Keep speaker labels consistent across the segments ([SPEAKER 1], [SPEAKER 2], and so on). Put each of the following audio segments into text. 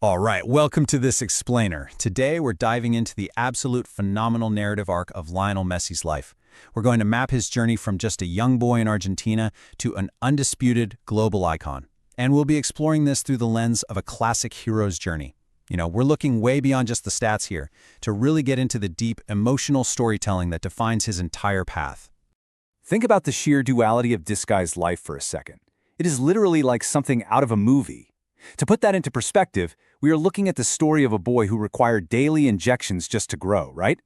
[SPEAKER 1] All right, welcome to this explainer. Today we're diving into the absolute phenomenal narrative arc of Lionel Messi's life. We're going to map his journey from just a young boy in Argentina to an undisputed global icon. And we'll be exploring this through the lens of a classic hero's journey. We're looking way beyond just the stats here to really get into the deep emotional storytelling that defines his entire path.
[SPEAKER 2] Think about the sheer duality of this guy's life for a second. It is literally like something out of a movie. To put that into perspective, we are looking at the story of a boy who required daily injections just to grow, right?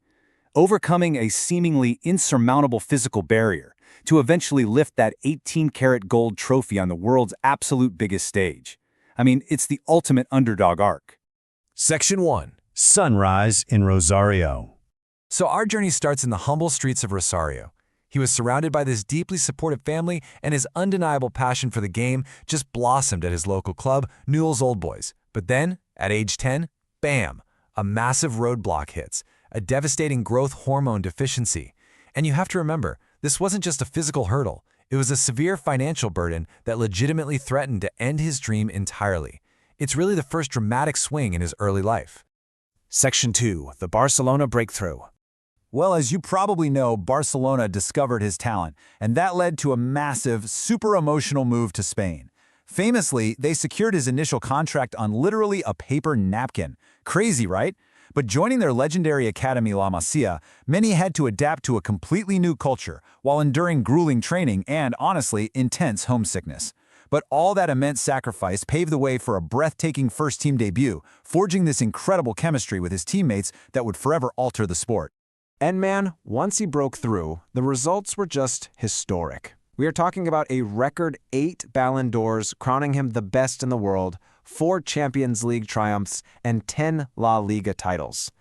[SPEAKER 2] Overcoming a seemingly insurmountable physical barrier to eventually lift that 18-karat gold trophy on the world's absolute biggest stage. I mean, it's the ultimate underdog arc.
[SPEAKER 3] Section 1. Sunrise in Rosario. So our journey starts in the humble streets of Rosario. He was surrounded by this deeply supportive family, and his undeniable passion for the game just blossomed at his local club, Newell's Old Boys. But then, at age 10, bam, a massive roadblock hits, a devastating growth hormone deficiency. And you have to remember, this wasn't just a physical hurdle. It was a severe financial burden that legitimately threatened to end his dream entirely. It's really the first dramatic swing in his early life.
[SPEAKER 4] Section 2. The Barcelona Breakthrough. Well, as you probably know, Barcelona discovered his talent, and that led to a massive, super emotional move to Spain. Famously, they secured his initial contract on literally a paper napkin. Crazy, right? But joining their legendary academy La Masia, many had to adapt to a completely new culture while enduring grueling training and, honestly, intense homesickness. But all that immense sacrifice paved the way for a breathtaking first-team debut, forging this incredible chemistry with his teammates that would forever alter the sport.
[SPEAKER 5] And man, once he broke through, the results were just historic. We are talking about a record 8 Ballon d'Ors, crowning him the best in the world, 4 Champions League triumphs, and 10 La Liga titles.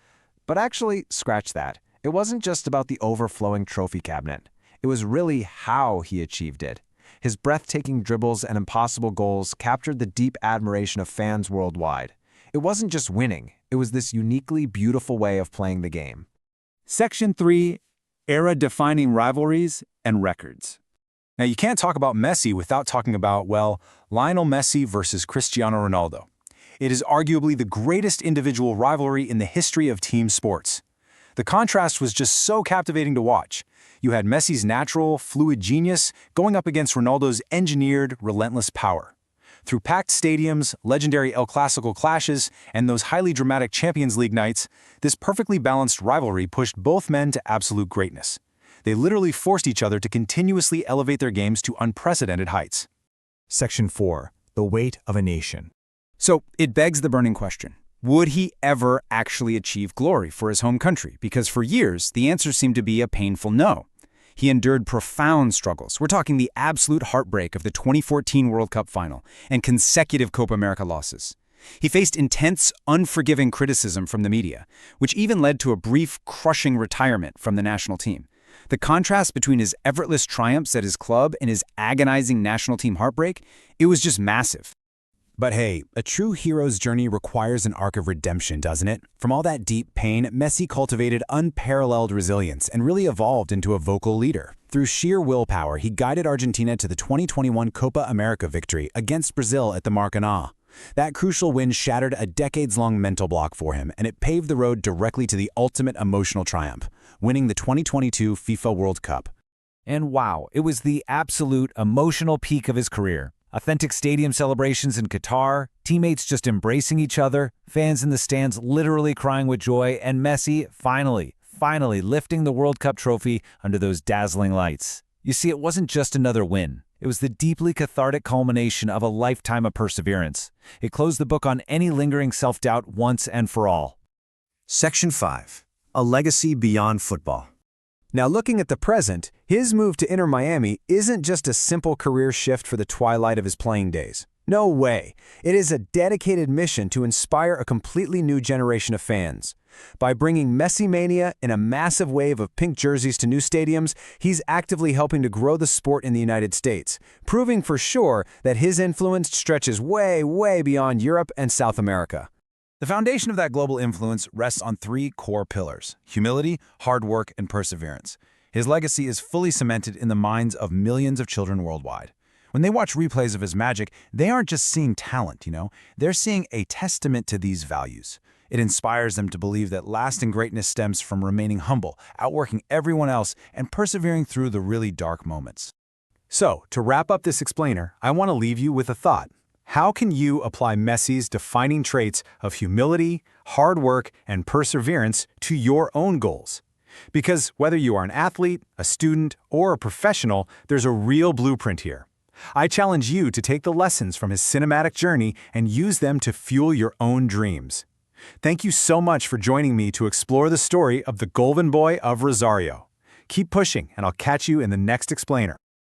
[SPEAKER 5] But actually, scratch that. It wasn't just about the overflowing trophy cabinet. It was really how he achieved it. His breathtaking dribbles and impossible goals captured the deep admiration of fans worldwide. It wasn't just winning, it was this uniquely beautiful way of playing the game.
[SPEAKER 2] Section 3. Era-defining rivalries and records.
[SPEAKER 4] Now, you can't talk about Messi without talking about, well, Lionel Messi versus Cristiano Ronaldo. It is arguably the greatest individual rivalry in the history of team sports. The contrast was just so captivating to watch. You had Messi's natural, fluid genius going up against Ronaldo's engineered, relentless power. Through packed stadiums, legendary El Clasico clashes, and those highly dramatic Champions League nights, this perfectly balanced rivalry pushed both men to absolute greatness. They literally forced each other to continuously elevate their games to unprecedented heights.
[SPEAKER 1] Section 4. The Weight of a Nation.
[SPEAKER 4] So it begs the burning question. Would he ever actually achieve glory for his home country? Because for years, the answer seemed to be a painful no. He endured profound struggles. We're talking the absolute heartbreak of the 2014 World Cup final and consecutive Copa America losses. He faced intense, unforgiving criticism from the media, which even led to a brief, crushing retirement from the national team. The contrast between his effortless triumphs at his club and his agonizing national team heartbreak, it was just massive.
[SPEAKER 1] But hey, a true hero's journey requires an arc of redemption, doesn't it? From all that deep pain, Messi cultivated unparalleled resilience and really evolved into a vocal leader. Through sheer willpower, he guided Argentina to the 2021 Copa America victory against Brazil at the Maracanã. That crucial win shattered a decades-long mental block for him, and it paved the road directly to the ultimate emotional triumph, winning the 2022 FIFA World Cup.
[SPEAKER 6] And wow, it was the absolute emotional peak of his career. Authentic stadium celebrations in Qatar, teammates just embracing each other, fans in the stands literally crying with joy, and Messi finally lifting the World Cup trophy under those dazzling lights. You see, it wasn't just another win. It was the deeply cathartic culmination of a lifetime of perseverance. It closed the book on any lingering self-doubt once and for all.
[SPEAKER 1] Section 5. A Legacy Beyond Football. Now, looking at the present, his move to Inter Miami isn't just a simple career shift for the twilight of his playing days. No way. It is a dedicated mission to inspire a completely new generation of fans. By bringing Messi Mania and a massive wave of pink jerseys to new stadiums, he's actively helping to grow the sport in the United States, proving for sure that his influence stretches way beyond Europe and South America. The foundation of that global influence rests on 3 core pillars: humility, hard work, and perseverance. His legacy is fully cemented in the minds of millions of children worldwide.
[SPEAKER 4] When they watch replays of his magic, they aren't just seeing talent, they're seeing a testament to these values. It inspires them to believe that lasting greatness stems from remaining humble, outworking everyone else, and persevering through the really dark moments.
[SPEAKER 1] So, to wrap up this explainer, I want to leave you with a thought. How can you apply Messi's defining traits of humility, hard work, and perseverance to your own goals? Because whether you are an athlete, a student, or a professional, there's a real blueprint here. I challenge you to take the lessons from his cinematic journey and use them to fuel your own dreams. Thank you so much for joining me to explore the story of the Golden Boy of Rosario. Keep pushing, and I'll catch you in the next explainer.